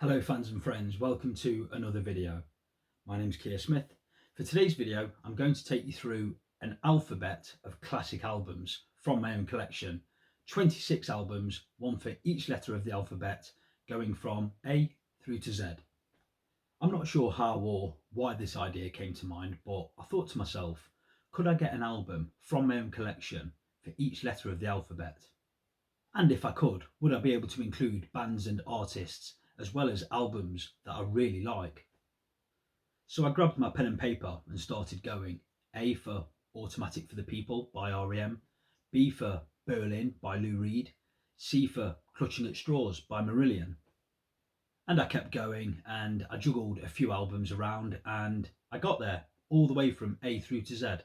Hello fans and friends, welcome to another video. My name's Keir Smith. For today's video, I'm going to take you through an alphabet of classic albums from my own collection. 26 albums, one for each letter of the alphabet, going from A through to Z. I'm not sure how or why this idea came to mind, but I thought to myself, could I get an album from my own collection for each letter of the alphabet? And if I could, would I be able to include bands and artists as well as albums that I really like? So I grabbed my pen and paper and started going. A for Automatic for the People by REM, B for Berlin by Lou Reed, C for Clutching at Straws by Marillion. And I kept going and I juggled a few albums around and I got there all the way from A through to Z.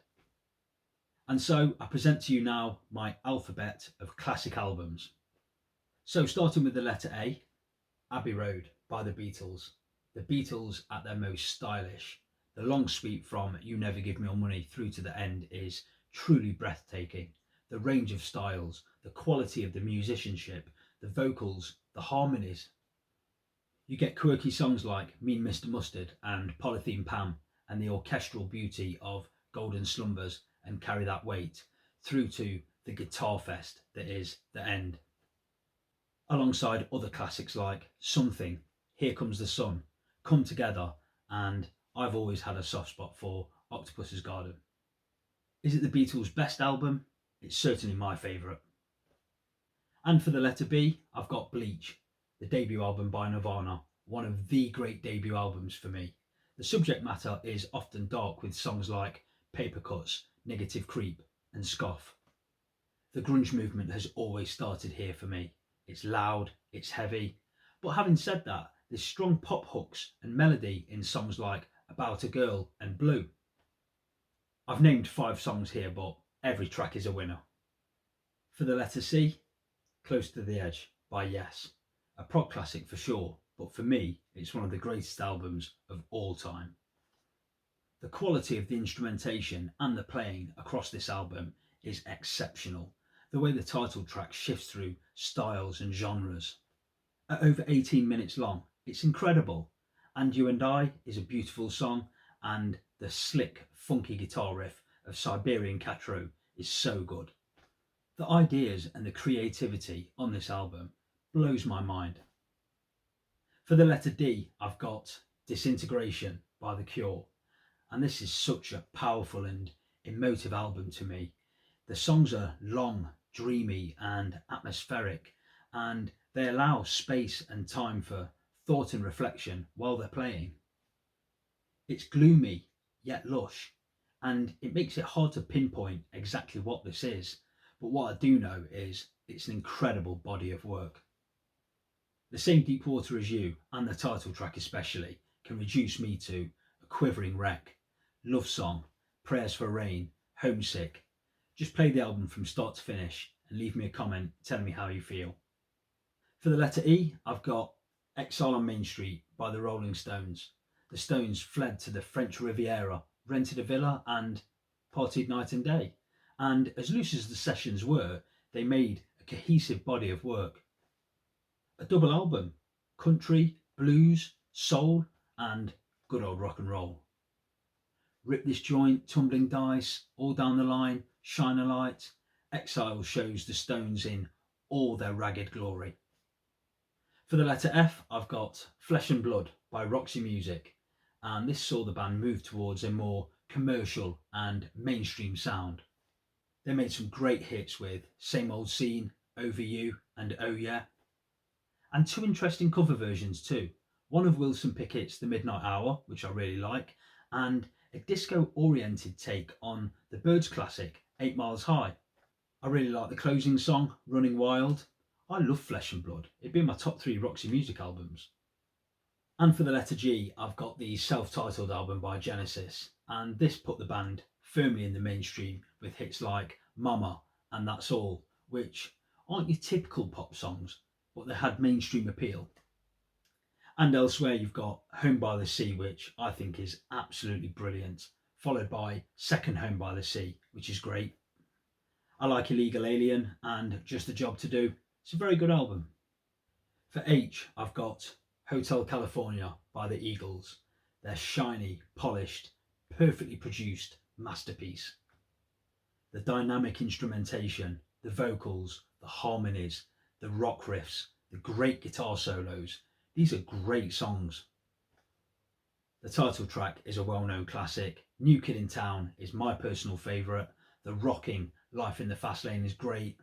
And so I present to you now my alphabet of classic albums. So starting with the letter A, Abbey Road by the Beatles. The Beatles at their most stylish. The long sweep from You Never Give Me Your Money through to the end is truly breathtaking. The range of styles, the quality of the musicianship, the vocals, the harmonies. You get quirky songs like Mean Mr. Mustard and Polythene Pam, and the orchestral beauty of Golden Slumbers and Carry That Weight, through to the guitar fest that is The End. Alongside other classics like Something, Here Comes the Sun, Come Together, and I've always had a soft spot for Octopus's Garden. Is it the Beatles' best album? It's certainly my favourite. And for the letter B, I've got Bleach, the debut album by Nirvana, one of the great debut albums for me. The subject matter is often dark with songs like Paper Cuts, Negative Creep, and Scoff. The grunge movement has always started here for me. It's loud, it's heavy, but having said that, there's strong pop hooks and melody in songs like About a Girl and Blue. I've named 5 songs here, but every track is a winner. For the letter C, Close to the Edge by Yes, a prog classic for sure, but for me, it's one of the greatest albums of all time. The quality of the instrumentation and the playing across this album is exceptional. The way the title track shifts through styles and genres. At over 18 minutes long, it's incredible. And You and I is a beautiful song, and the slick, funky guitar riff of Siberian Catro is so good. The ideas and the creativity on this album blows my mind. For the letter D, I've got Disintegration by The Cure, and this is such a powerful and emotive album to me. The songs are long, dreamy, and atmospheric, and they allow space and time for thought and reflection while they're playing. It's gloomy yet lush, and it makes it hard to pinpoint exactly what this is, but what I do know is it's an incredible body of work. The Same Deep Water as You, and the title track especially, can reduce me to A Quivering Wreck, Love Song, Prayers for Rain, Homesick. Just play the album from start to finish and leave me a comment telling me how you feel. For the letter E, I've got Exile on Main Street by the Rolling Stones. The Stones fled to the French Riviera, rented a villa and partied night and day. And as loose as the sessions were, they made a cohesive body of work. A double album, country, blues, soul, and good old rock and roll. Rip This Joint, Tumbling Dice, All Down the Line, Shine a Light. Exile shows the Stones in all their ragged glory. For the letter F, I've got Flesh and Blood by Roxy Music, and this saw the band move towards a more commercial and mainstream sound. They made some great hits with Same Old Scene, Over You, and Oh Yeah. And 2 interesting cover versions too. One of Wilson Pickett's The Midnight Hour, which I really like, and a disco-oriented take on the Byrds classic 8 Miles High. I really like the closing song, Running Wild. I love Flesh and Blood. It'd be in my top 3 Roxy Music albums. And for the letter G, I've got the self-titled album by Genesis, and this put the band firmly in the mainstream with hits like Mama and That's All, which aren't your typical pop songs, but they had mainstream appeal. And elsewhere you've got Home by the Sea, which I think is absolutely brilliant, followed by Second Home by the Sea, which is great. I like Illegal Alien and Just a Job to Do. It's a very good album. For H, I've got Hotel California by the Eagles, their shiny, polished, perfectly produced masterpiece. The dynamic instrumentation, the vocals, the harmonies, the rock riffs, the great guitar solos, these are great songs. The title track is a well-known classic. New Kid in Town is my personal favourite. The rocking Life in the Fast Lane is great.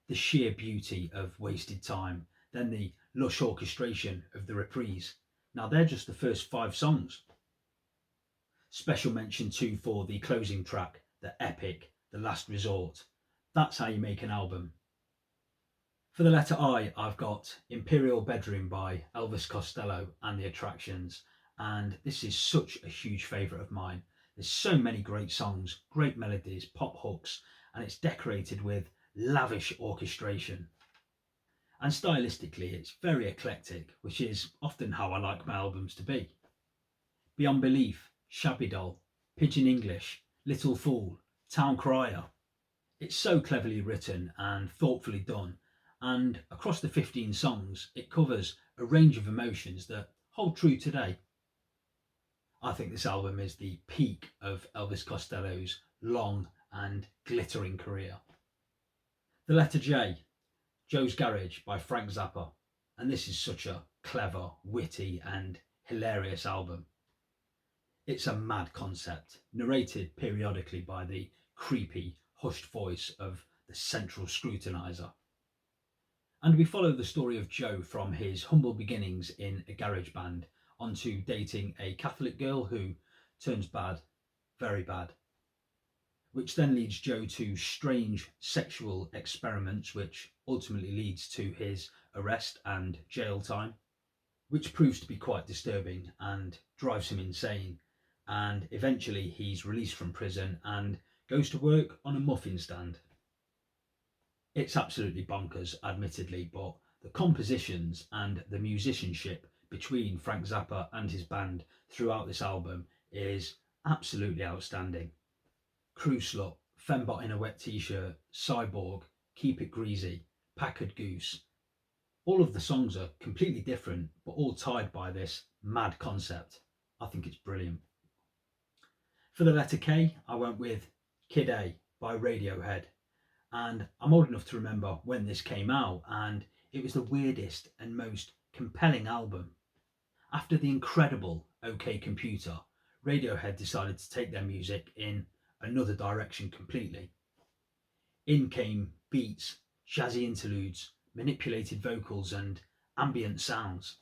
The sheer beauty of Wasted Time, then the lush orchestration of The Reprise. Now they're just the first 5 songs. Special mention too for the closing track, the epic, The Last Resort. That's how you make an album. For the letter I, I've got Imperial Bedroom by Elvis Costello and the Attractions, and this is such a huge favourite of mine. There's so many great songs, great melodies, pop hooks, and it's decorated with lavish orchestration. And stylistically, it's very eclectic, which is often how I like my albums to be. Beyond Belief, Shabby Doll, Pidgin English, Little Fool, Town Crier. It's so cleverly written and thoughtfully done, and across the 15 songs, it covers a range of emotions that hold true today. I think this album is the peak of Elvis Costello's long and glittering career. The letter J, Joe's Garage by Frank Zappa, and this is such a clever, witty and hilarious album. It's a mad concept, narrated periodically by the creepy, hushed voice of the central scrutinizer. And we follow the story of Joe from his humble beginnings in a garage band onto dating a Catholic girl who turns bad, very bad, which then leads Joe to strange sexual experiments, which ultimately leads to his arrest and jail time, which proves to be quite disturbing and drives him insane. And eventually he's released from prison and goes to work on a muffin stand. It's absolutely bonkers, admittedly, but the compositions and the musicianship between Frank Zappa and his band throughout this album is absolutely outstanding. Crew Slut, Fembot in a Wet T-shirt, Cyborg, Keep It Greasy, Packard Goose. All of the songs are completely different, but all tied by this mad concept. I think it's brilliant. For the letter K, I went with Kid A by Radiohead. And I'm old enough to remember when this came out, and it was the weirdest and most compelling album. After the incredible OK Computer, Radiohead decided to take their music in another direction completely. In came beats, jazzy interludes, manipulated vocals and ambient sounds.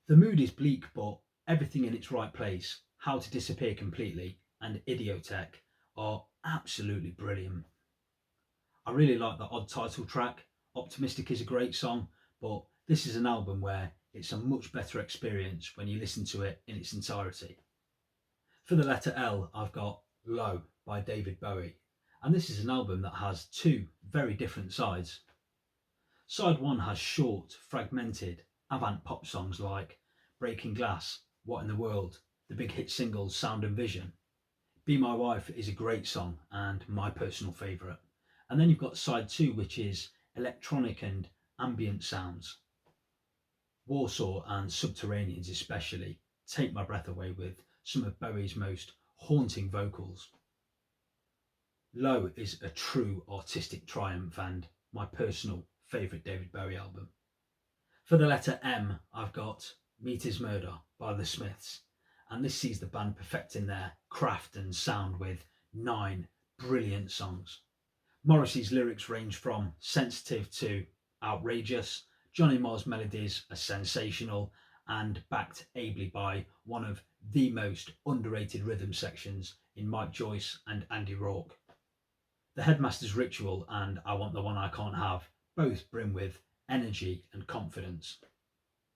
The mood is bleak, but everything in its right place, How to Disappear Completely and Idiotech are absolutely brilliant. I really like the odd title track. Optimistic is a great song, but this is an album where it's a much better experience when you listen to it in its entirety. For the letter L, I've got Low by David Bowie, and this is an album that has 2 very different sides. Side 1 has short, fragmented, avant pop songs like Breaking Glass, What in the World, the big hit singles Sound and Vision. Be My Wife is a great song and my personal favourite. And then you've got side 2, which is electronic and ambient sounds. Warsaw and Subterraneans especially take my breath away with some of Bowie's most haunting vocals. Low is a true artistic triumph and my personal favourite David Bowie album. For the letter M, I've got Meat is Murder by The Smiths, and this sees the band perfecting their craft and sound with 9 brilliant songs. Morrissey's lyrics range from sensitive to outrageous. Johnny Marr's melodies are sensational and backed ably by one of the most underrated rhythm sections in Mike Joyce and Andy Rourke. The Headmaster's Ritual and I Want the One I Can't Have both brim with energy and confidence.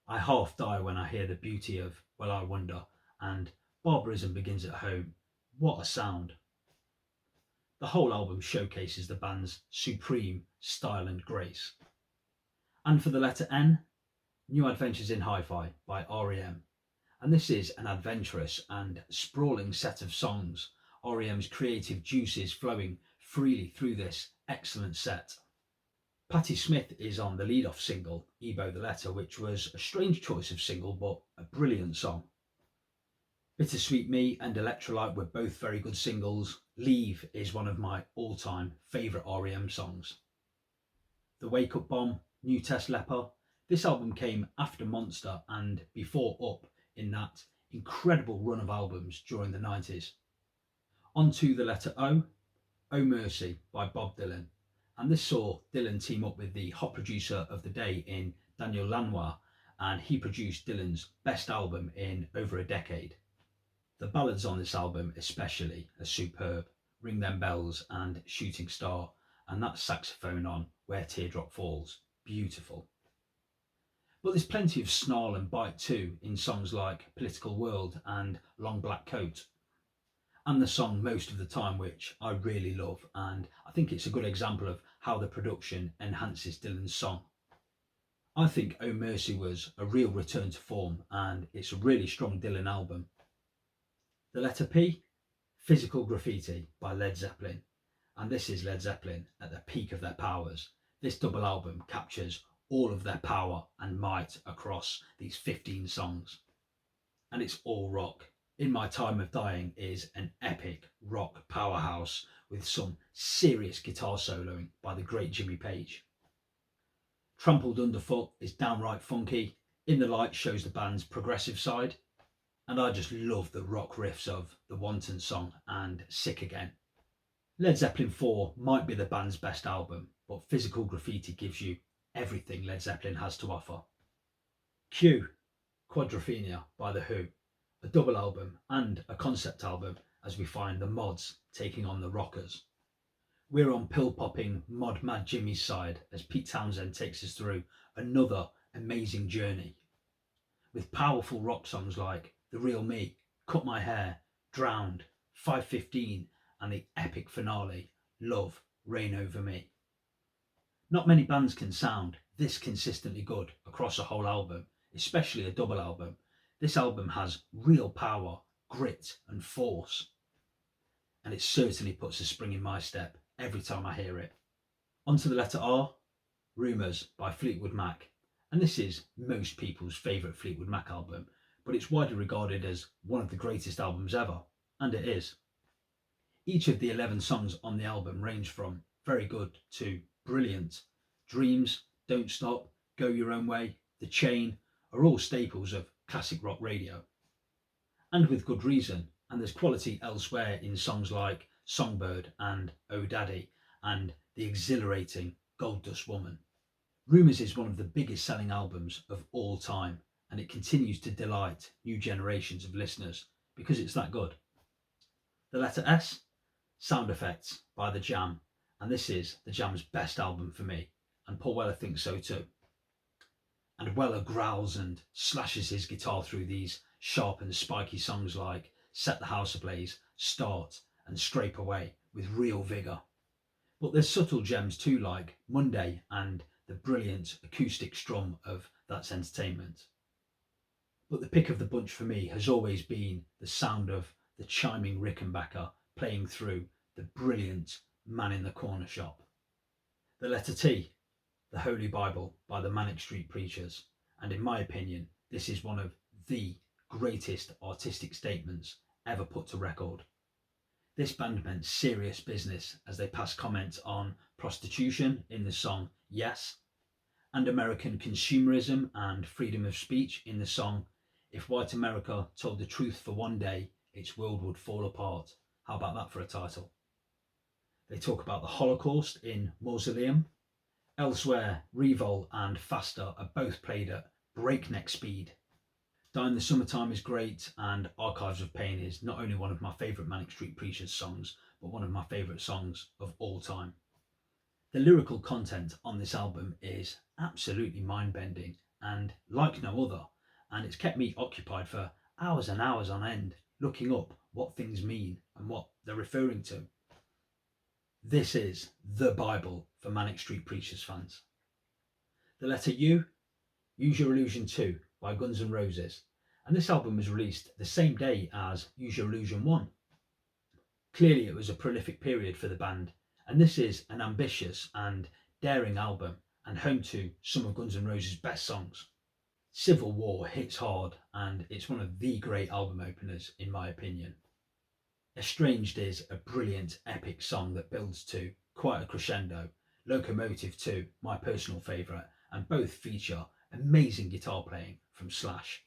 I half die when I hear the beauty of Well I Wonder and Barbarism Begins at Home. What a sound. The whole album showcases the band's supreme style and grace. And for the letter N, New Adventures in Hi-Fi by R.E.M. And this is an adventurous and sprawling set of songs, R.E.M.'s creative juices flowing freely through this excellent set. Patti Smith is on the lead-off single, Ebo the Letter, which was a strange choice of single, but a brilliant song. Bittersweet Me and Electrolyte were both very good singles. Leave is one of my all-time favourite REM songs. The Wake Up Bomb, New Test Leper. This album came after Monster and before Up in that incredible run of albums during the 90s. On to the letter O, Oh Mercy by Bob Dylan. And this saw Dylan team up with the hot producer of the day in Daniel Lanois, and he produced Dylan's best album in over a decade. The ballads on this album especially are superb. Ring Them Bells and Shooting Star, and that saxophone on Where Teardrop Falls, beautiful. But there's plenty of snarl and bite too in songs like Political World and Long Black Coat, and the song Most of the Time, which I really love, and I think it's a good example of how the production enhances Dylan's song. I think Oh Mercy was a real return to form, and it's a really strong Dylan album. The letter P, Physical Graffiti by Led Zeppelin, and this is Led Zeppelin at the peak of their powers. This double album captures all of their power and might across these 15 songs, and it's all rock. In My Time of Dying is an epic rock powerhouse with some serious guitar soloing by the great Jimmy Page. Trampled Underfoot is downright funky. In the Light shows the band's progressive side, and I just love the rock riffs of the Wanton song and Sick Again. Led Zeppelin 4 might be the band's best album, but Physical Graffiti gives you everything Led Zeppelin has to offer. Q, Quadrophenia by The Who, a double album and a concept album as we find the Mods taking on the Rockers. We're on pill-popping Mod Mad Jimmy's side as Pete Townsend takes us through another amazing journey, with powerful rock songs like The Real Me, Cut My Hair, Drowned, 5:15 and the epic finale, Love, Reign Over Me. Not many bands can sound this consistently good across a whole album, especially a double album. This album has real power, grit and force, and it certainly puts a spring in my step every time I hear it. On to the letter R, Rumours by Fleetwood Mac, and this is most people's favourite Fleetwood Mac album, but it's widely regarded as one of the greatest albums ever, and it is. Each of the 11 songs on the album range from very good to brilliant. Dreams, Don't Stop, Go Your Own Way, The Chain are all staples of classic rock radio. And with good reason, and there's quality elsewhere in songs like Songbird and Oh Daddy and the exhilarating Gold Dust Woman. Rumours is one of the biggest selling albums of all time, and it continues to delight new generations of listeners because it's that good. The letter S, Sound Effects by The Jam, and this is The Jam's best album for me, and Paul Weller thinks so too. And Weller growls and slashes his guitar through these sharp and spiky songs like Set the House Ablaze, Start and Scrape Away with real vigour. But there's subtle gems too, like Monday and the brilliant acoustic strum of That's Entertainment. But the pick of the bunch for me has always been the sound of the chiming Rickenbacker playing through the brilliant Man in the Corner Shop. The letter T, The Holy Bible by the Manic Street Preachers, and in my opinion, this is one of the greatest artistic statements ever put to record. This band meant serious business as they passed comment on prostitution in the song Yes, and American consumerism and freedom of speech in the song If White America Told the Truth for One Day, Its World Would Fall Apart. How about that for a title? They talk about the Holocaust in Mausoleum. Elsewhere, Revol and Faster are both played at breakneck speed. Die in the Summertime is great, and Archives of Pain is not only one of my favourite Manic Street Preachers songs, but one of my favourite songs of all time. The lyrical content on this album is absolutely mind-bending and like no other, and it's kept me occupied for hours and hours on end, looking up what things mean and what they're referring to. This is the Bible for Manic Street Preachers fans. The letter U, Use Your Illusion 2 by Guns N' Roses, and this album was released the same day as Use Your Illusion 1. Clearly it was a prolific period for the band, and this is an ambitious and daring album and home to some of Guns N' Roses' best songs. Civil War hits hard, and it's one of the great album openers in my opinion. Estranged is a brilliant epic song that builds to quite a crescendo. Locomotive too, my personal favourite, and both feature amazing guitar playing from Slash.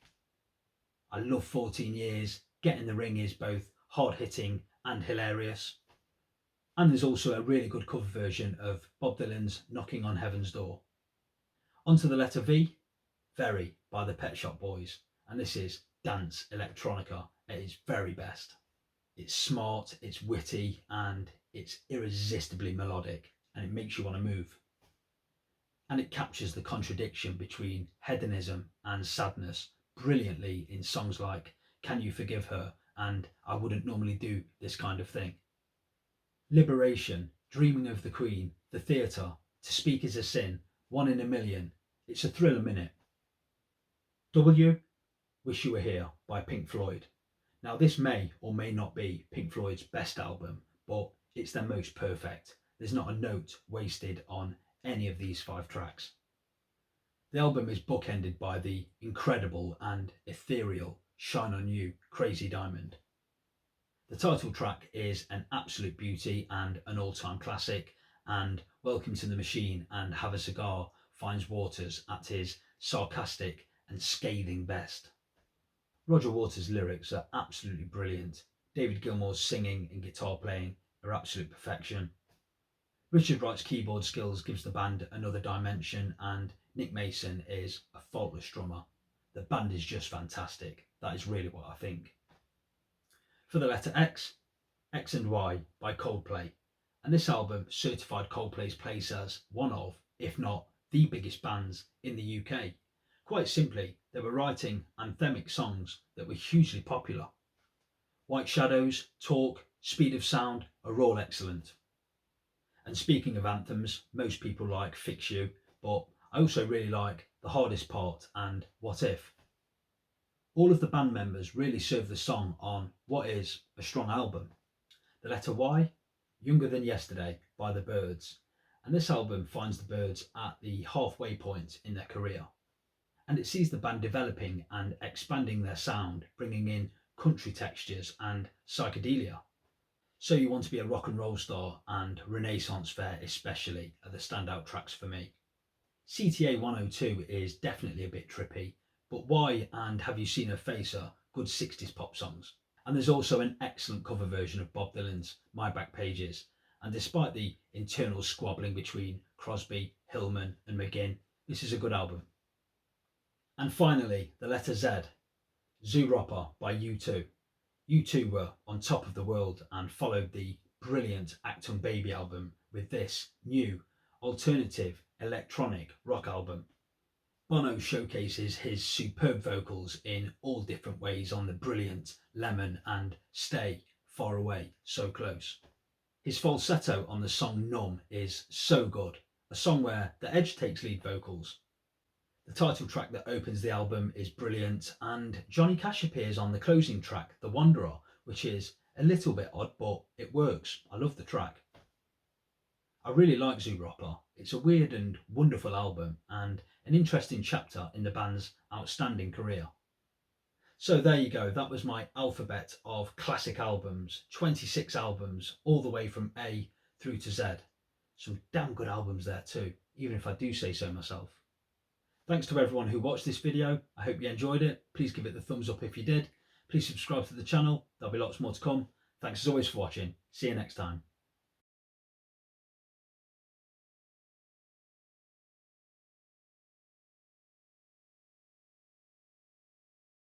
I love 14 Years, Get in the Ring is both hard hitting and hilarious. And there's also a really good cover version of Bob Dylan's Knocking on Heaven's Door. Onto the letter V, Very by the Pet Shop Boys, and this is dance electronica at its very best. It's smart, it's witty, and it's irresistibly melodic, and it makes you want to move. And it captures the contradiction between hedonism and sadness brilliantly in songs like Can You Forgive Her and I Wouldn't Normally Do This Kind of Thing. Liberation, Dreaming of the Queen, The Theatre, To Speak Is a Sin, One in a Million, it's a thriller minute. W, Wish You Were Here by Pink Floyd. Now this may or may not be Pink Floyd's best album, but it's their most perfect. There's not a note wasted on any of these 5 tracks. The album is bookended by the incredible and ethereal Shine On You, Crazy Diamond. The title track is an absolute beauty and an all-time classic, and Welcome to the Machine and Have a Cigar finds Waters at his sarcastic and scathing best. Roger Waters' lyrics are absolutely brilliant. David Gilmour's singing and guitar playing are absolute perfection. Richard Wright's keyboard skills gives the band another dimension, and Nick Mason is a faultless drummer. The band is just fantastic. That is really what I think. For the letter X, X and Y by Coldplay. And this album certified Coldplay's place as one of, if not the biggest bands in the UK. Quite simply, they were writing anthemic songs that were hugely popular. White Shadows, Talk, Speed of Sound are all excellent. And speaking of anthems, most people like Fix You, but I also really like The Hardest Part and What If. All of the band members really serve the song on what is a strong album. The letter Y, Younger Than Yesterday by The Byrds. And this album finds the Byrds at the halfway point in their career. And it sees the band developing and expanding their sound, bringing in country textures and psychedelia. So You Want to Be a Rock and Roll Star and Renaissance Fair especially are the standout tracks for me. CTA 102 is definitely a bit trippy, but Why and Have You Seen Her Face are good 60s pop songs. And there's also an excellent cover version of Bob Dylan's My Back Pages, and despite the internal squabbling between Crosby, Hillman and McGinn, this is a good album. And finally, the letter Z, Zooropa by U2. U2 were on top of the world and followed the brilliant Acton Baby album with this new alternative electronic rock album. Bono showcases his superb vocals in all different ways on the brilliant Lemon and Stay, Far Away, So Close. His falsetto on the song Numb is so good, a song where The Edge takes lead vocals. The title track that opens the album is brilliant, and Johnny Cash appears on the closing track, The Wanderer, which is a little bit odd, but it works. I love the track. I really like Zooropa. It's a weird and wonderful album, and an interesting chapter in the band's outstanding career. So there you go, that was my alphabet of classic albums, 26 albums, all the way from A through to Z. Some damn good albums there too, even if I do say so myself. Thanks to everyone who watched this video. I hope you enjoyed it. Please give it the thumbs up if you did. Please subscribe to the channel. There'll be lots more to come. Thanks as always for watching. See you next time.